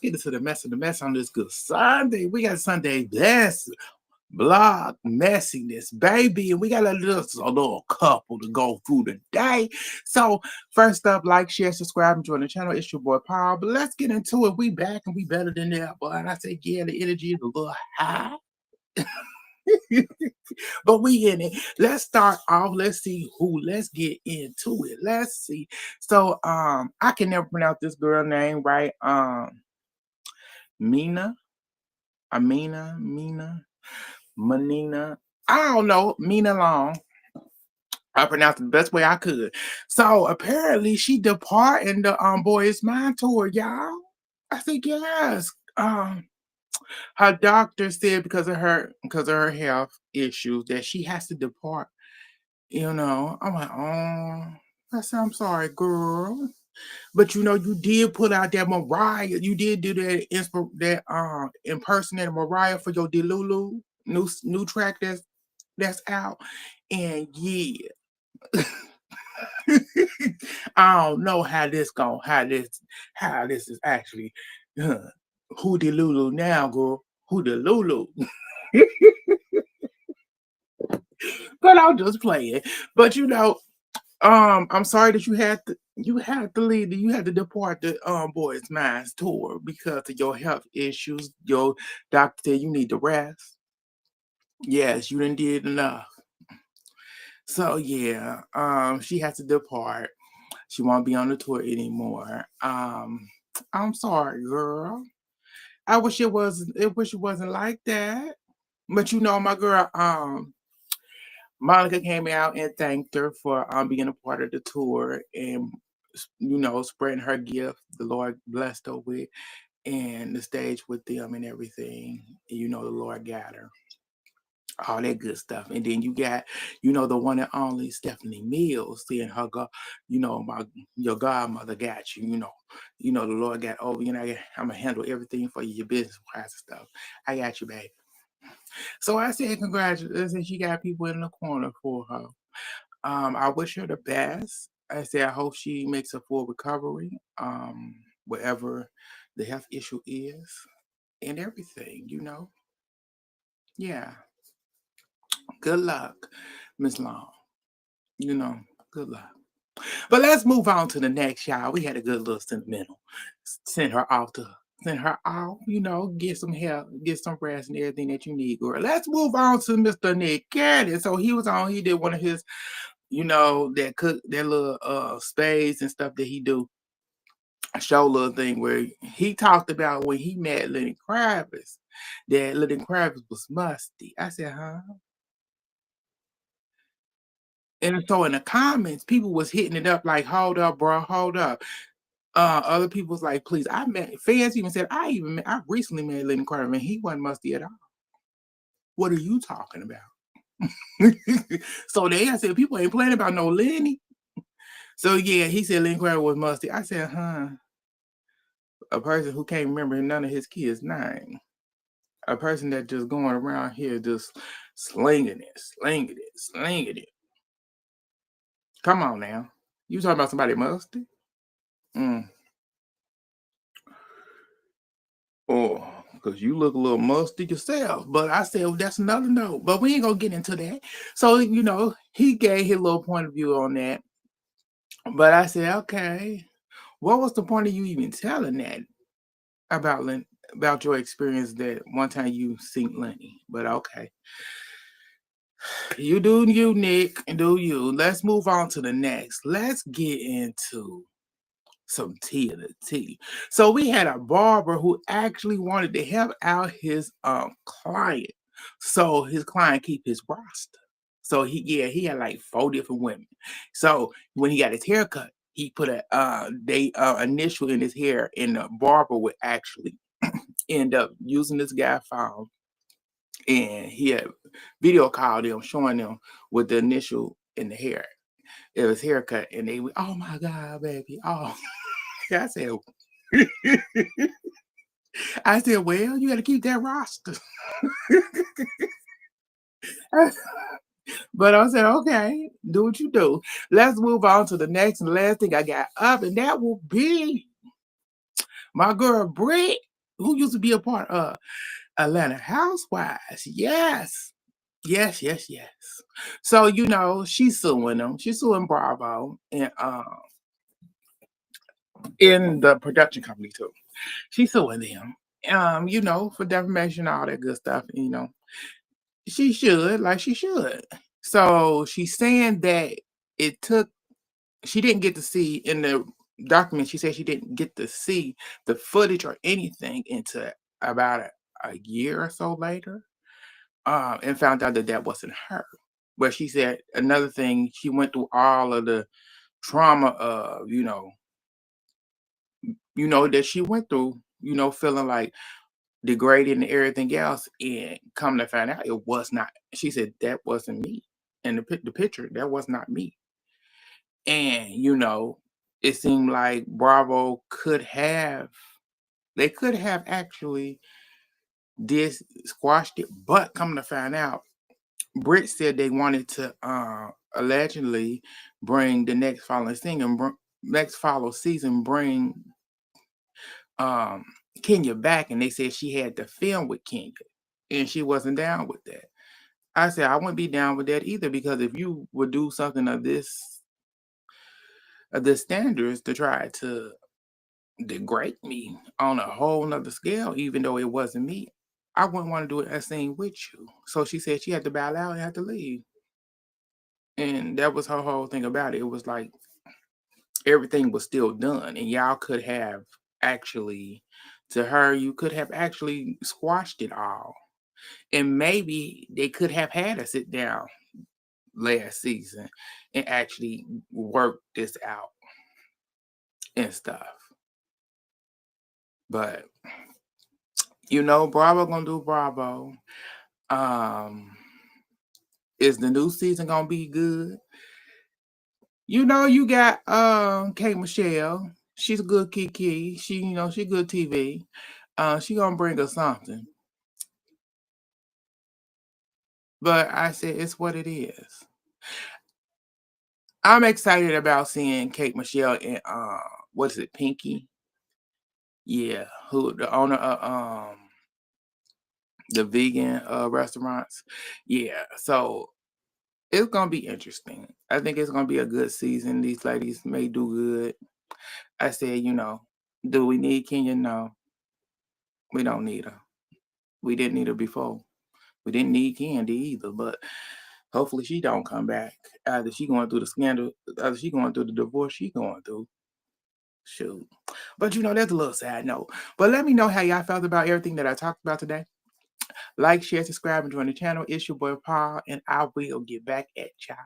get into the mess of the mess on this good Sunday. We got Sunday best blog messiness, baby, and we got a little couple to go through today. So first up, like, share, subscribe, and join the channel. It's your boy Paul. But let's get into it. We back and we better than that, boy. And I said, yeah, the energy is a little high. But we in it. Let's start off. Let's see who. Let's get into it. Let's see. So I can never pronounce this girl name right. Mina, Mina, Manina. I don't know. Mina Long. I pronounced it the best way I could. So apparently she departing the Boys Mind tour, y'all. I said yes. Her doctor said because of her health issues that she has to depart. I'm like, oh, I said, I'm sorry, girl. But you did put out that Mariah. You did do that impersonator Mariah for your Delulu new track that's out. And yeah. I don't know how this is actually who Delulu now, girl. Who Delulu? But I'll just play it. But I'm sorry that you had to depart the Boys Minds tour because of your health issues. Your doctor said you need to rest. Yes, you didn't did enough. So yeah, she has to depart. She won't be on the tour anymore. I'm sorry, girl. I wish it wasn't like that. But my girl, Monica came out and thanked her for being a part of the tour and spreading her gift the Lord blessed her with and the stage with them and everything. The Lord got her. All that good stuff. And then you got, the one and only Stephanie Mills seeing her go, your godmother got you, the Lord got over, I'm gonna handle everything for you, your business wise and stuff. I got you, baby. So I said congratulations. She got people in the corner for her. I wish her the best. I said I hope she makes a full recovery, whatever the health issue is and everything. Yeah. Good luck, Miss Long. Good luck. But let's move on to the next, y'all. We had a good little sentimental. Send her off, get some help, get some rest and everything that you need, girl. Let's move on to Mr. Nick Cannon. So he did one of his, that little spades and stuff that he do, a show little thing where he talked about when he met Lenny Kravitz, that Lenny Kravitz was musty. I said, huh? And so in the comments, people was hitting it up like, hold up, bro, hold up. Other people was like, please, fans even said, I recently met Lenny Kravitz and he wasn't musty at all. What are you talking about? So I said, people ain't playing about no Lenny. So yeah, he said Lenny Kravitz was musty. I said, huh? A person who can't remember none of his kids' name. A person that just going around here just slinging it. Come on now. You talking about somebody musty? Oh, because you look a little musty yourself. But I said, well, that's another note. But we ain't going to get into that. So, he gave his little point of view on that. But I said, okay, what was the point of you even telling that about your experience that one time you seen Lenny? But okay. You do you, Nick, and do you. Let's move on to the next. Let's get into some tea of the tea. So we had a barber who actually wanted to help out his client. So his client keep his roster. So he had like 4 different women. So when he got his haircut, he put a initial in his hair, and the barber would actually end up using this guy's phone, and he had video called them showing them with the initial in the hair. It was haircut, and they went, "Oh my God, baby! Oh." I said, well, you got to keep that roster. But I said, okay, do what you do. Let's move on to the last thing I got up, and that will be my girl Brit who used to be a part of Atlanta Housewives. Yes. Yes, yes, yes. So, she's suing them. She's suing Bravo and in the production company too. She's suing them. For defamation, all that good stuff. She should, like she should. So she's saying that it took she didn't get to see in the document, she said she didn't get to see the footage or anything until about a year or so later, and found out that that wasn't her. But she said another thing, she went through all of the trauma of, that she went through, feeling like degraded and everything else, and come to find out it was not. She said that wasn't me, and the picture that was not me, and it seemed like Bravo could have they could have actually did squashed it, but come to find out, Brit said they wanted to allegedly bring the next follow season, bring um Kenya back, and they said she had to film with Kenya, and she wasn't down with that. I said I wouldn't be down with that either, because if you would do something of this standards to try to degrade me on a whole nother scale, even though it wasn't me, I wouldn't want to do a scene with you. So she said she had to bow out and had to leave. And that was her whole thing about it. It was like everything was still done, and y'all could have actually, to her, you could have actually squashed it all. And maybe they could have had a sit down last season and actually work this out and stuff. But Bravo gonna do Bravo. Is the new season gonna be good? You got Kate Michelle. She's a good Kiki. She good TV. She gonna bring us something. But I said it's what it is. I'm excited about seeing Kate Michelle and what is it, Pinky? Yeah, who the owner of the vegan restaurants. Yeah, so it's gonna be interesting. I think it's gonna be a good season. These ladies may do good. I said, do we need Kenya? No, we don't need her. We didn't need her before. We didn't need Candy either, but hopefully she don't come back. Either she going through the scandal, either she going through the divorce she going through. Shoot. But that's a little sad note. But let me know how y'all felt about everything that I talked about today. Like, share, subscribe, and join the channel. It's your boy Paul, and I will get back at y'all.